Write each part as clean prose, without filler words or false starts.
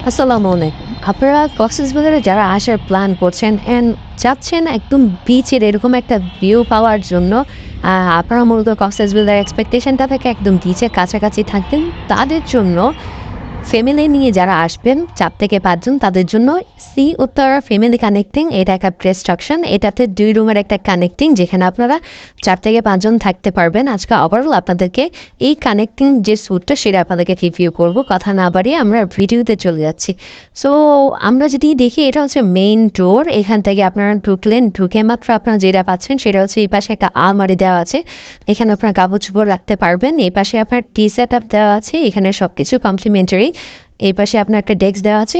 আসসালামু আলাইকুম। আপনারা কক্সবাজারে যারা আসার প্ল্যান করছেন অ্যান্ড চাচ্ছেন একদম বিচের এরকম একটা ভিউ পাওয়ার জন্য, আপনারা মূলত কক্সবাজারের এক্সপেকটেশনটা থেকে একদম বিচের কাছাকাছি থাকবেন। তাদের জন্য ফ্যামিলি নিয়ে যারা আসবেন ৪ থেকে ৫ জন তাদের জন্য সি উত্তরা ফ্যামিলি কানেক্টিং এটা একটা প্রেসট্রাকশন। এটাতে ২ রুমের একটা কানেক্টিং যেখানে আপনারা ৪ থেকে ৫ জন থাকতে পারবেন। আজকে ওভারঅল আপনাদেরকে এই কানেক্টিং যে স্যুটটা সেটা আপনাদেরকে রিভিউ করব। কথা না বাড়িয়ে আমরা ভিডিওতে চলে যাচ্ছি। সো আমরা যদি দেখি এটা হচ্ছে মেইন ডোর। এখান থেকে আপনারা ঢুকলেন, ঢুকে মাত্র আপনারা যেটা পাচ্ছেন সেটা হচ্ছে এই পাশে একটা আলমারি দেওয়া আছে। এখানে আপনার কাপড়-চোপড় রাখতে পারবেন। এই পাশে আপনার টি সেট আপ দেওয়া আছে। এখানে সবকিছু কমপ্লিমেন্টারি। এই পাশে আপনার একটা ডেস্ক দেওয়া আছে,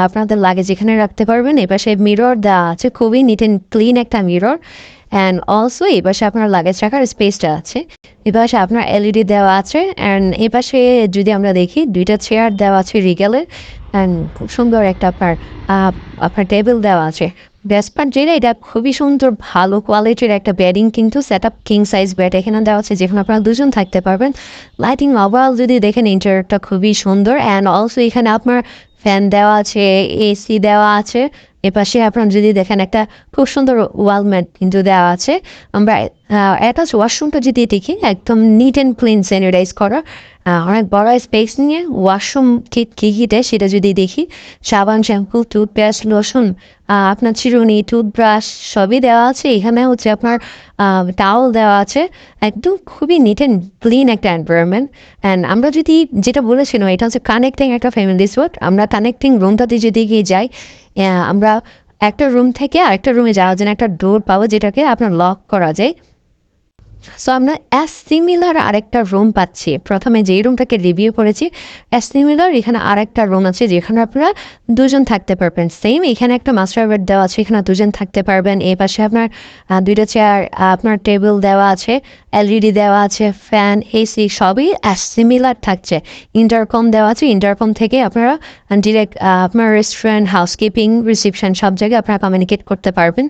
আপনাদের লাগেজ এখানে রাখতে পারবেন। এই পাশে মিরর দেওয়া আছে, খুবই নিট অ্যান্ড ক্লিন একটা মিরর। অ্যান্ড অলসো এই পাশে আপনার লাগেজ রাখার স্পেসটা আছে। এই পাশে আপনার এলইডি দেওয়া আছে। অ্যান্ড এই পাশে যদি আমরা দেখি ২টা চেয়ার দেওয়া আছে রিগেলের। অ্যান্ড খুব সুন্দর একটা আপনার টেবিল দেওয়া আছে। বেস্ট পার্ট যেটা, এটা খুবই সুন্দর ভালো কোয়ালিটির একটা বেডিং, কিন্তু set up king size bed এখানে দেওয়া আছে যেখানে আপনারা দুজন থাকতে পারবেন। লাইটিং ওভারঅল যদি দেখেন ইন্টেরিয়রটা খুবই সুন্দর। অ্যান্ড অলসো এখানে আপনার ফ্যান দেওয়া আছে, এসি দেওয়া আছে। এপাশে আপনার যদি দেখেন একটা খুব সুন্দর ওয়ালমেট কিন্তু দেওয়া আছে। আমরা অ্যাটাচ ওয়াশরুমটা যদি দেখি একদম নিট অ্যান্ড ক্লিন স্যানিটাইজ করা, অনেক বড় স্পেস নিয়ে ওয়াশরুম কিট কী কী দেয় সেটা যদি দেখি, সাবান, শ্যাম্পু, টুথপেস্ট, লোশন, আপনার চিরুনি, টুথব্রাশ সবই দেওয়া আছে। এখানে হচ্ছে আপনার টাওয়াল দেওয়া আছে। একদম খুবই নিট অ্যান্ড ক্লিন একটা এনভায়রনমেন্ট। অ্যান্ড আমরা যদি যেটা বলেছিলাম এটা হচ্ছে কানেক্টিং একটা ফ্যামিলি স্পট। আমরা কানেক্টিং রুমটাতে যদি গিয়ে যাই, আমরা একটা রুম থেকে আরেকটা রুমে যাওয়ার জন্য একটা ডোর পাবো যেটাকে আপনার লক করা যায়। সো আমরা অ্যাজ সিমিলার আরেকটা রুম পাচ্ছি। প্রথমে যেই রুমটাকে রিভিউ করেছি অ্যাজ সিমিলার এখানে আরেকটা রুম আছে যেখানে আপনারা দুজন থাকতে পারবেন। সেম এখানে একটা মাস্টার বেড দেওয়া আছে, এখানে দুজন থাকতে পারবেন। এই পাশে আপনার ২টা চেয়ার, আপনার টেবিল দেওয়া আছে, এলইডি দেওয়া আছে, ফ্যান, এসি সবই অ্যাজ সিমিলার থাকছে। ইন্টারকম দেওয়া আছে, ইন্টারকম থেকে আপনারা ডিরেক্ট আপনার রেস্টুরেন্ট, হাউসকিপিং, রিসিপশন সব জায়গায় আপনারা কমিউনিকেট করতে পারবেন।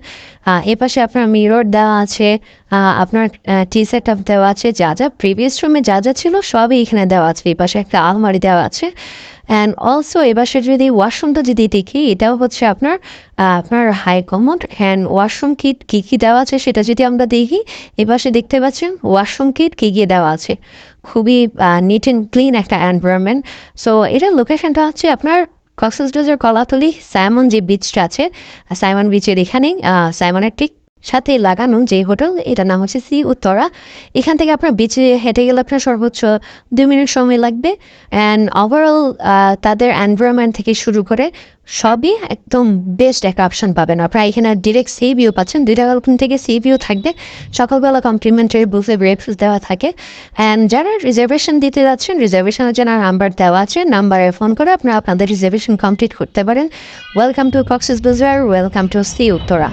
এ পাশে আপনার মিরর দেওয়া আছে, আপনার টি সেট আপ দেওয়া আছে। যা যা প্রিভিয়াস রুমে যা যা ছিল সবই এখানে দেওয়া আছে। এই পাশে একটা আলমারি দেওয়া আছে। অ্যান্ড অলসো এবারে যদি ওয়াশরুমটা যদি দেখি, এটাও হচ্ছে আপনার high commode. And washroom kit কী কী দেওয়া আছে সেটা যদি আমরা দেখি, এপাশে দেখতে পাচ্ছেন ওয়াশরুম কিট কী কী দেওয়া আছে। খুবই নিট অ্যান্ড ক্লিন একটা এনভায়রনমেন্ট। সো এটার লোকেশনটা হচ্ছে আপনার কক্সবাজার কলাতলি সাইমন যে বিচটা আছে, সাইমন বিচের এখানেই, সাইমনের ঠিক সাথে লাগানো যে হোটেল, এটার নাম হচ্ছে সি উত্তরা। এখান থেকে আপনার বিচে হেঁটে গেলে আপনার সর্বোচ্চ ২ মিনিট সময় লাগবে। অ্যান্ড ওভারঅল তাদের এনভায়রনমেন্ট থেকে শুরু করে সবই একদম বেস্ট একটা অপশন পাবেন। আপনারা এখানে ডিরেক্ট সি ভিউ পাচ্ছেন, ২টা ওখান থেকে সি ভিউ থাকবে। সকালবেলা কমপ্লিমেন্টারি বুফে ব্রেকফাস্ট দেওয়া থাকে। অ্যান্ড যারা রিজার্ভেশন দিতে যাচ্ছেন, রিজার্ভেশনের জন্য নাম্বার দেওয়া আছে, নাম্বারে ফোন করে আপনারা আপনাদের রিজার্ভেশন কমপ্লিট করতে পারেন। Welcome to Cox's Bazar, welcome to sea Uttara.